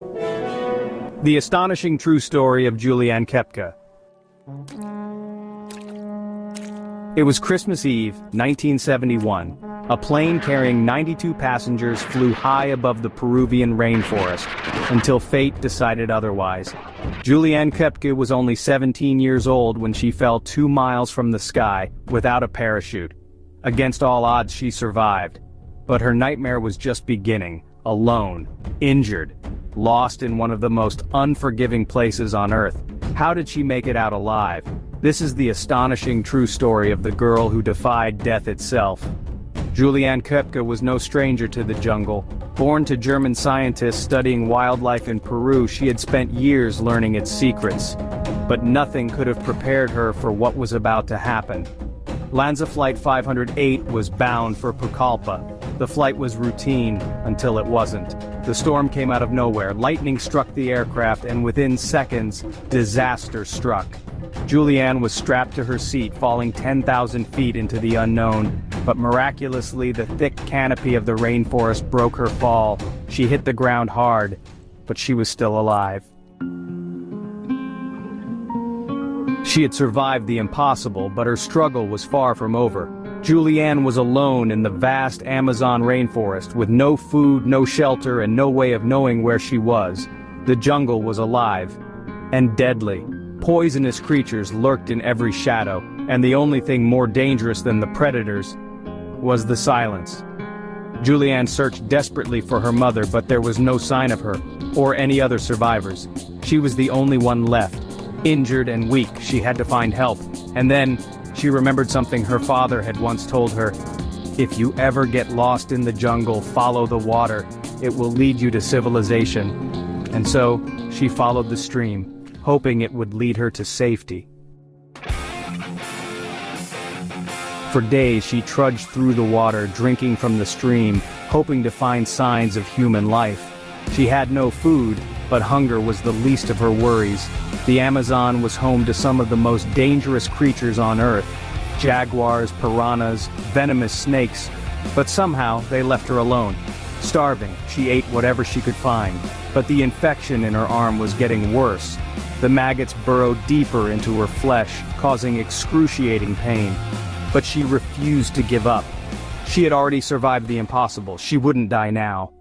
The astonishing true story of Juliane Koepcke. It was Christmas Eve, 1971. A plane carrying 92 passengers flew high above the Peruvian rainforest, until fate decided otherwise. Juliane Koepcke was only 17 years old when she fell 2 miles from the sky, without a parachute. Against all odds she survived. But her nightmare was just beginning, alone, injured, lost in one of the most unforgiving places on Earth. How did she make it out alive? This is the astonishing true story of the girl who defied death itself. Juliane Koepcke was no stranger to the jungle. Born to German scientists studying wildlife in Peru, she had spent years learning its secrets. But nothing could have prepared her for what was about to happen. Lanza Flight 508 was bound for Koepcke. The flight was routine, until it wasn't. The storm came out of nowhere, lightning struck the aircraft, and within seconds, disaster struck. Juliane was strapped to her seat, falling 10,000 feet into the unknown, but miraculously the thick canopy of the rainforest broke her fall. She hit the ground hard, but she was still alive. She had survived the impossible, but her struggle was far from over. Juliane was alone in the vast Amazon rainforest, with no food, no shelter, and no way of knowing where she was. The jungle was alive and deadly. Poisonous creatures lurked in every shadow, and the only thing more dangerous than the predators was the silence. Juliane searched desperately for her mother, but there was no sign of her, or any other survivors. She was the only one left. Injured and weak, she had to find help. And then, she remembered something her father had once told her. If you ever get lost in the jungle, follow the water. It will lead you to civilization. And so, she followed the stream, hoping it would lead her to safety. For days she trudged through the water, drinking from the stream, hoping to find signs of human life. She had no food, but hunger was the least of her worries. The Amazon was home to some of the most dangerous creatures on Earth: jaguars, piranhas, venomous snakes. But somehow, they left her alone. Starving, she ate whatever she could find. But the infection in her arm was getting worse. The maggots burrowed deeper into her flesh, causing excruciating pain. But she refused to give up. She had already survived the impossible. She wouldn't die now.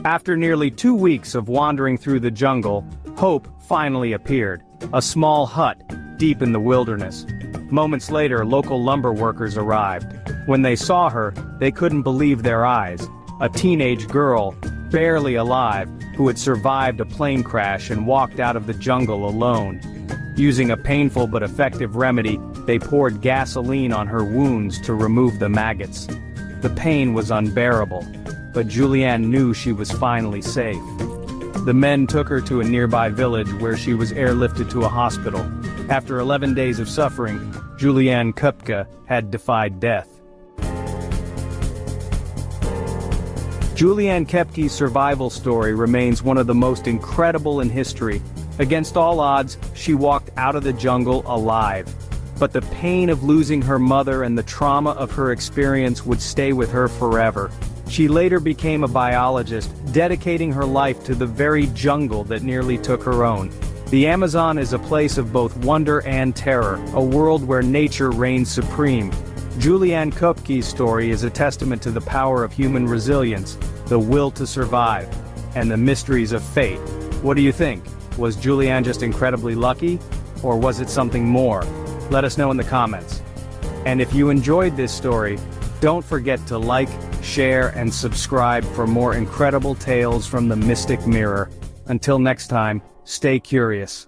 After nearly 2 weeks of wandering through the jungle, hope finally appeared. A small hut, deep in the wilderness. Moments later, local lumber workers arrived. When they saw her, they couldn't believe their eyes. A teenage girl, barely alive, who had survived a plane crash and walked out of the jungle alone. Using a painful but effective remedy, they poured gasoline on her wounds to remove the maggots. The pain was unbearable, but Juliane knew she was finally safe. The men took her to a nearby village where she was airlifted to a hospital. After 11 days of suffering, Juliane Koepcke had defied death. Juliane Koepcke's survival story remains one of the most incredible in history. Against all odds, she walked out of the jungle alive. But the pain of losing her mother and the trauma of her experience would stay with her forever. She later became a biologist, dedicating her life to the very jungle that nearly took her own. The Amazon is a place of both wonder and terror, a world where nature reigns supreme. Juliane Koepcke's story is a testament to the power of human resilience, the will to survive, and the mysteries of fate. What do you think? Was Juliane just incredibly lucky? Or was it something more? Let us know in the comments. And if you enjoyed this story, don't forget to like, share, and subscribe for more incredible tales from the Mystic Mirror. Until next time, stay curious.